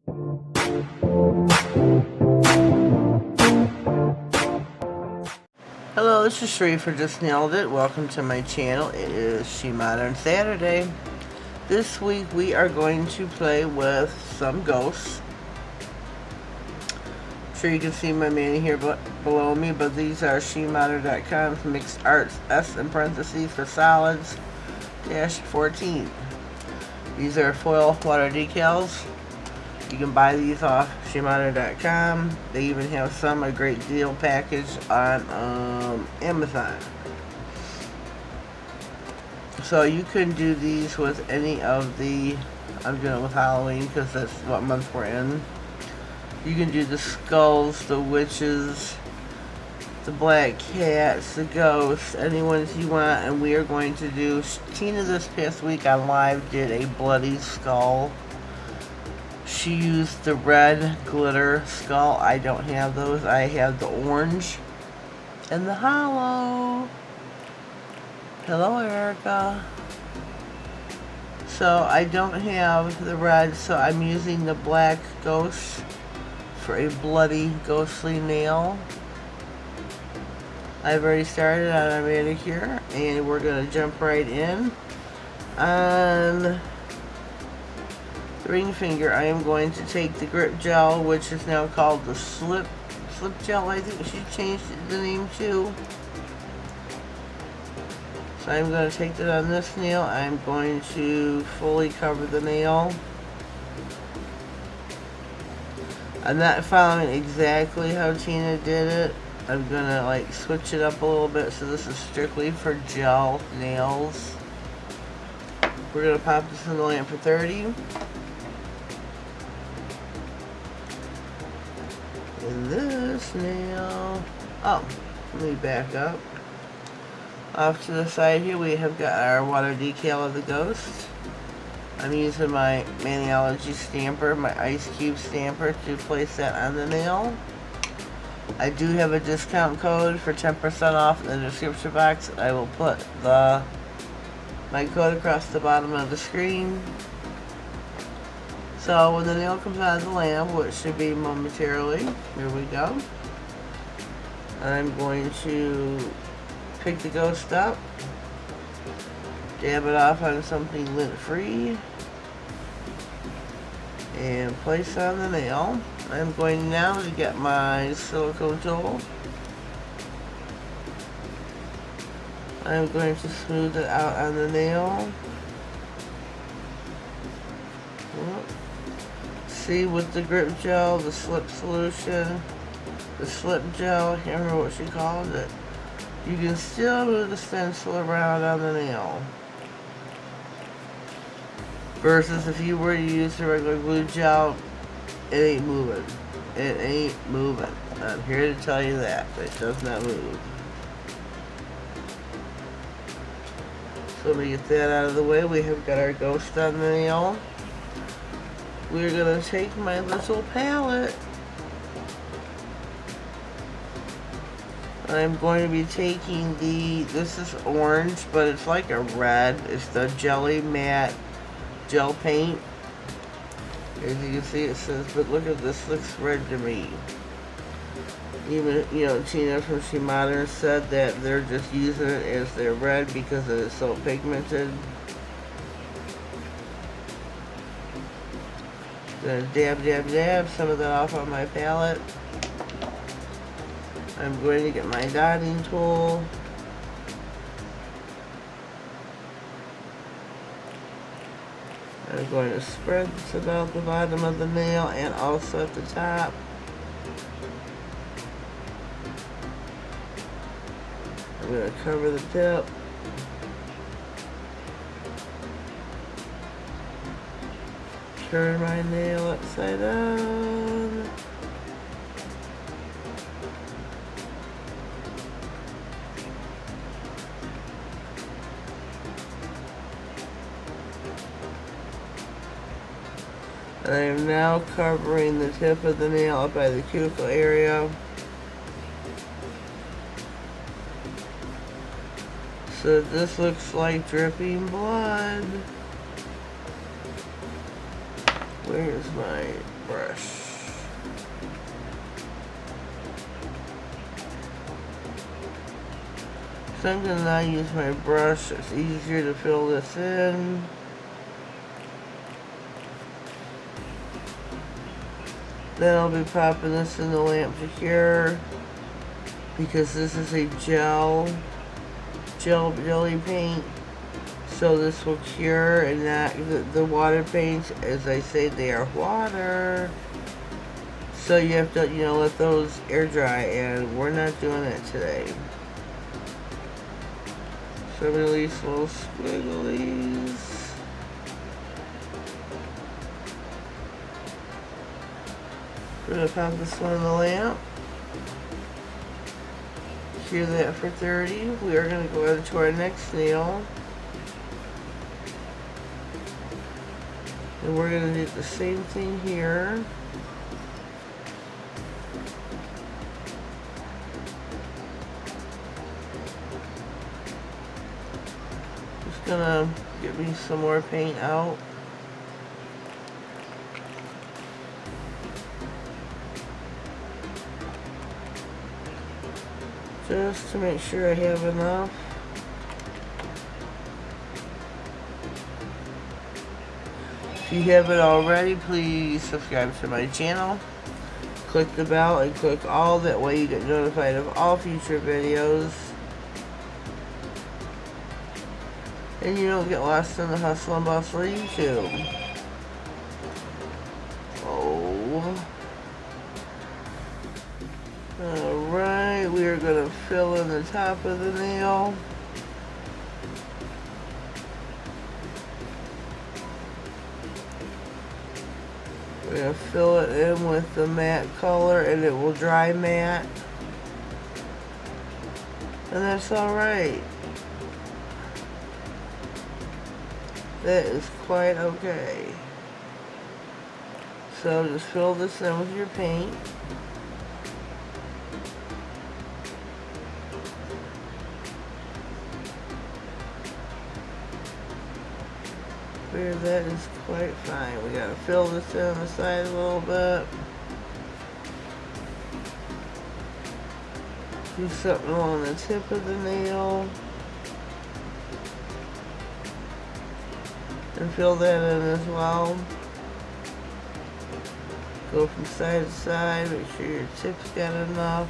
Hello, this is Sheree for Just Nailed It. Welcome to my channel. It is SheModern Saturday. This week we are going to play with some ghosts. I'm sure you can see my mani here below me, but these are SheModern.com's mixed arts S in parentheses for solids -14. These are foil water decals. You can buy these off SheModern.com. They even have some a great deal package on Amazon. So you can do these with any of the, I'm doing it with Halloween because that's what month we're in. You can do the skulls, the witches, the black cats, the ghosts, any ones you want. And we are going to do, Tina this past week on live did a bloody skull. She used the red glitter skull. I don't have those. I have the orange and the hollow. Hello, Erica. So I don't have the red, so I'm using the black ghost for a bloody ghostly nail. I've already started on our manicure, and we're going to jump right in. On ring finger, I am going to take the grip gel, which is now called the slip gel. I think she changed the name to. So I'm going to take that on this nail. I'm going to fully cover the nail. I'm not following exactly how Tina did it. I'm going to like switch it up a little bit. So this is strictly for gel nails. We're going to pop this in the lamp for 30. In this nail, oh, let me back up. Off to the side here we have got our water decal of the ghost. I'm using my Maniology stamper, my ice cube stamper, to place that on the nail. I do have a discount code for 10% off in the description box. I will put my code across the bottom of the screen. So when the nail comes out of the lamp, which should be momentarily, here we go. I'm going to pick the ghost up, dab it off on something lint-free, and place on the nail. I'm going now to get my silicone tool. I'm going to smooth it out on the nail. See, with the grip gel, the slip solution, the slip gel, I can't remember what she called it, you can still move the stencil around on the nail. Versus if you were to use the regular glue gel, it ain't moving. It ain't moving. I'm here to tell you that. It does not move. So let me get that out of the way. We have got our ghost on the nail. We're going to take my little palette. I'm going to be taking this is orange, but it's like a red. It's the Jelly Matte Gel Paint. As you can see, it says, but look at this, looks red to me. Even, you know, Tina from SheModern said that they're just using it as their red because it is so pigmented. Gonna dab some of that off on my palette. I'm going to get my dotting tool. I'm going to spread this about the bottom of the nail and also at the top. I'm going to cover the tip. Turn my nail upside down. I am now covering the tip of the nail up by the cuticle area. So this looks like dripping blood. Where's my brush? So I'm gonna now use my brush. It's easier to fill this in. Then I'll be popping this in the lamp to cure, because this is a jelly paint. So this will cure, and not the water paints, as I say, they are water. So you have to, you know, let those air dry, and we're not doing that today. So I'm gonna release little squigglies. We're gonna pop this one in the lamp. Cure that for 30. We are gonna go into our next nail. And we're going to do the same thing here. Just going to get me some more paint out. Just to make sure I have enough. If you haven't already, please subscribe to my channel. Click the bell and click all, that way you get notified of all future videos. And you don't get lost in the hustle and bustle of YouTube. Oh. Alright, we are going to fill in the top of the nail. We're going to fill it in with the matte color, and it will dry matte. And that's alright. That is quite okay. So just fill this in with your paint. That is quite fine. We gotta fill this in on the side a little bit. Do something along the tip of the nail. And fill that in as well. Go from side to side. Make sure your tip's got enough.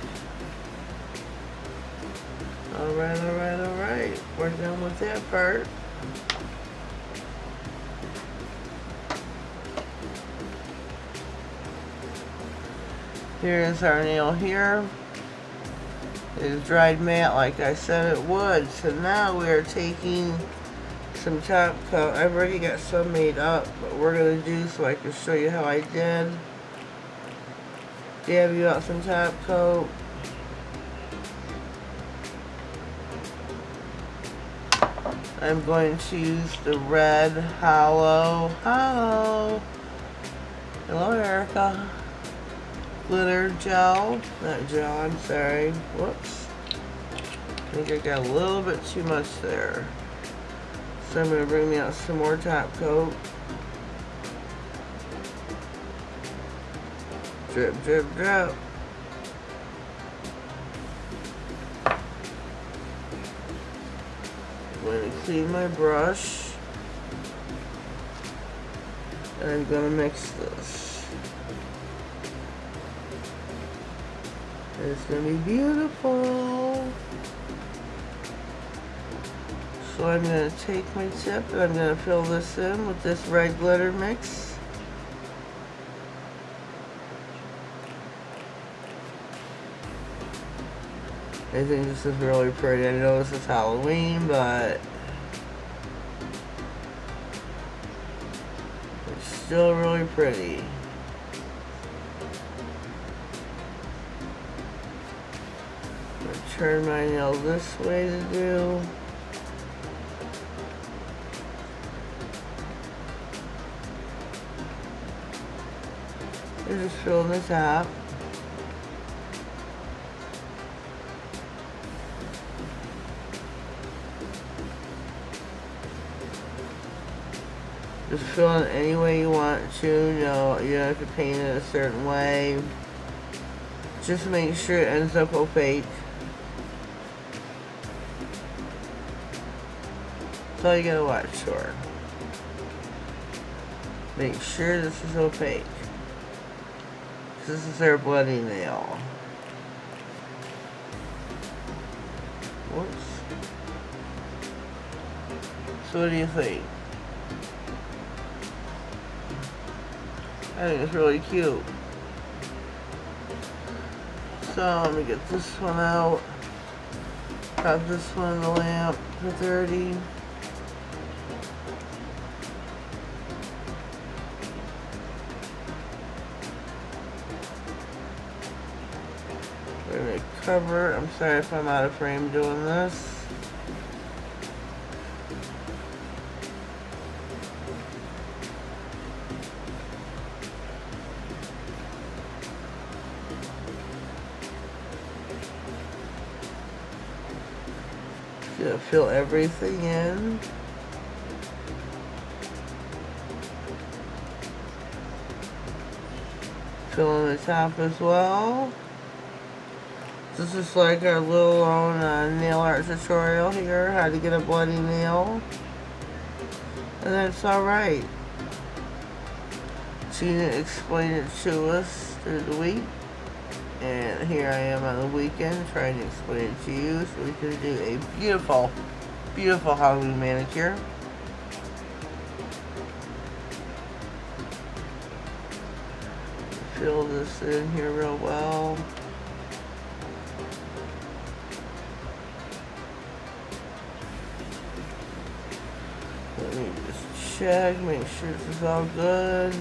Alright, alright, alright. We're done with that part. Here's our nail here. It is dried matte like I said it would. So now we are taking some top coat. I've already got some made up, but we're going to do so I can show you how I did. Dab you out some top coat. I'm going to use the red Hello, Erica. Glitter gel, not gel, I'm sorry, whoops. I think I got a little bit too much there. So I'm going to bring me out some more top coat. Drip, drip, drip. I'm going to clean my brush. And I'm going to mix this. It's going to be beautiful. So I'm going to take my tip and I'm going to fill this in with this red glitter mix. I think this is really pretty. I know this is Halloween, but it's still really pretty. Turn my nail this way to do. And just fill in the top. Just fill it any way you want to. No, you don't have to paint it a certain way. Just make sure it ends up opaque. That's all you gotta watch for. Make sure this is opaque. This is their bloody nail. Whoops. So what do you think? I think it's really cute. So let me get this one out. Got this one in the lamp for 30. We're gonna cover. I'm sorry if I'm out of frame doing this. Gonna fill everything in. Fill in the top as well. This is like our little own nail art tutorial here, how to get a bloody nail. And that's alright. Gina explained it to us through the week. And here I am on the weekend trying to explain it to you so we can do a beautiful, beautiful Halloween manicure. Fill this in here real well. Let me just check, make sure this is all good.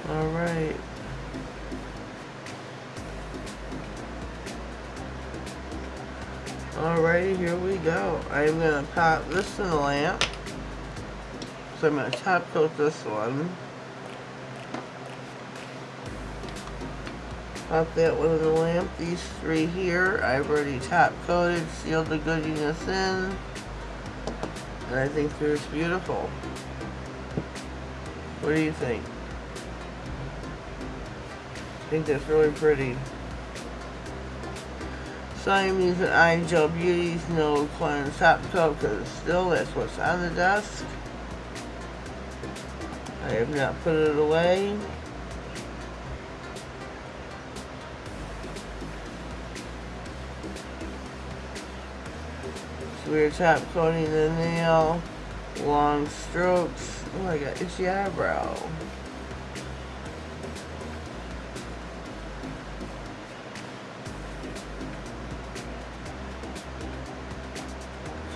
Alright. Alrighty, here we go. I'm going to pop this in the lamp. So I'm going to top coat this one. Pop that one in the lamp. These three here, I've already top coated, sealed the goodiness in. And I think they're just beautiful. What do you think? I think that's really pretty. So I'm using iGel Beauty's No Cleanse Top Coat because still that's what's on the desk. I have not put it away. So we're top coating the nail, long strokes. Oh, I got itchy eyebrow.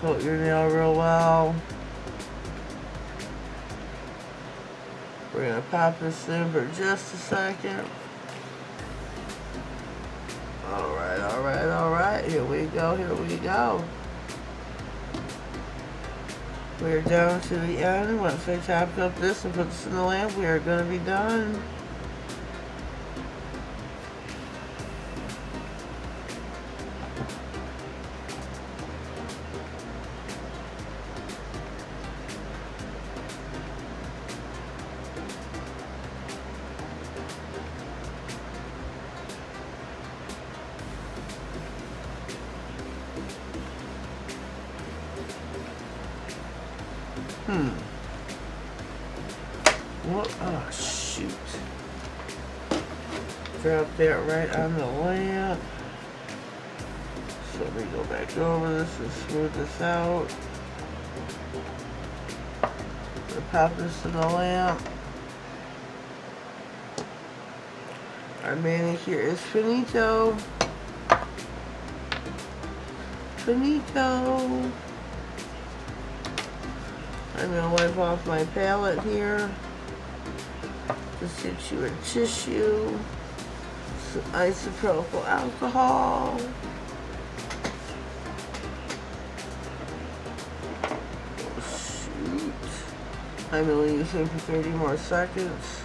Coat your nail real well. We're gonna pop this in for just a second. Alright, alright, alright. Here we go, here we go. We're down to the end. Once I top up this and put this in the lamp, we are gonna be done. What? Oh, shoot. Drop that right on the lamp. So let me go back over this and smooth this out. We'll pop this in the lamp. Our manicure is finito. Finito. I'm going to wipe off my palette here. Just get you a tissue, some isopropyl alcohol. Oh, shoot. I'm only using for 30 more seconds.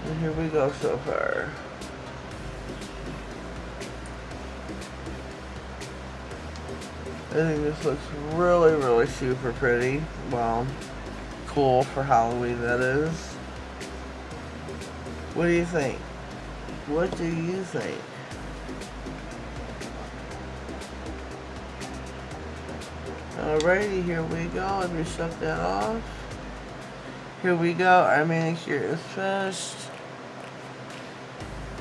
And here we go so far. I think this looks really, really super pretty. Well, cool for Halloween, that is. What do you think? What do you think? Alrighty, here we go. Let me shut that off. Here we go. Our manicure is finished.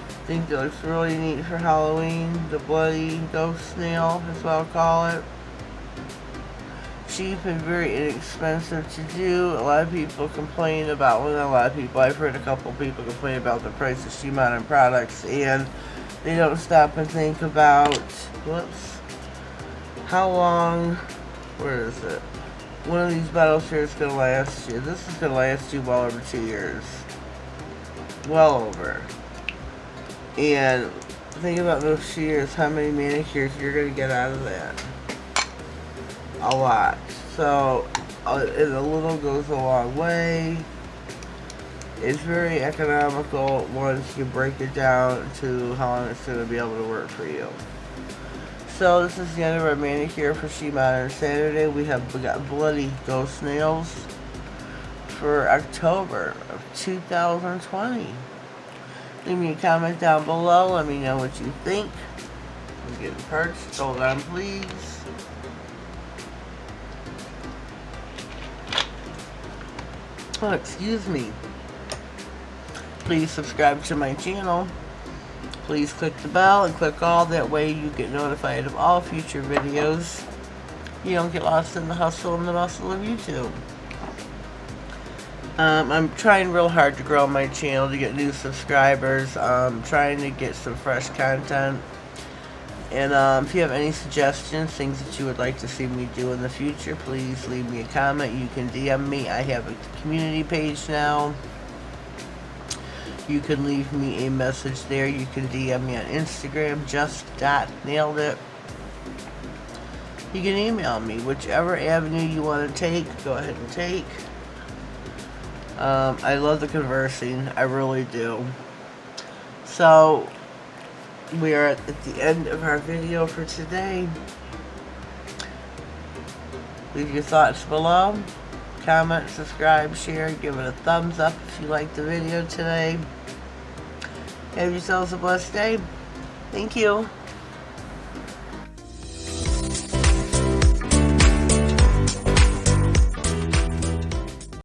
I think that looks really neat for Halloween. The bloody ghost nail is what I'll call it. Cheap and very inexpensive to do. A lot of people complain about, well, not a lot of people, I've heard a couple people complain about the price of SheModern products, and they don't stop and think about, whoops, how long, where is it? One of these bottles here is going to last you. This is going to last you well over 2 years. Well over. And think about those 2 years, how many manicures you're going to get out of that. A lot. So, and a little goes a long way. It's very economical once you break it down to how long it's going to be able to work for you. So, this is the end of our manicure for SheModern Saturday. We got bloody ghost nails for October of 2020. Leave me a comment down below. Let me know what you think. I'm getting perched. Hold on, please. Oh, excuse me. Please subscribe to my channel. Please click the bell and click all. That way you get notified of all future videos. You don't get lost in the hustle and the bustle of YouTube. I'm trying real hard to grow my channel to get new subscribers. Trying to get some fresh content. And if you have any suggestions, things that you would like to see me do in the future, please leave me a comment. You can DM me. I have a community page now. You can leave me a message there. You can DM me on Instagram, just.nailedit. You can email me. Whichever avenue you want to take, go ahead and take. I love the conversing. I really do. So, we are at the end of our video for today. Leave your thoughts below. Comment, subscribe, share, give it a thumbs up if you liked the video today. Have yourselves a blessed day. Thank you.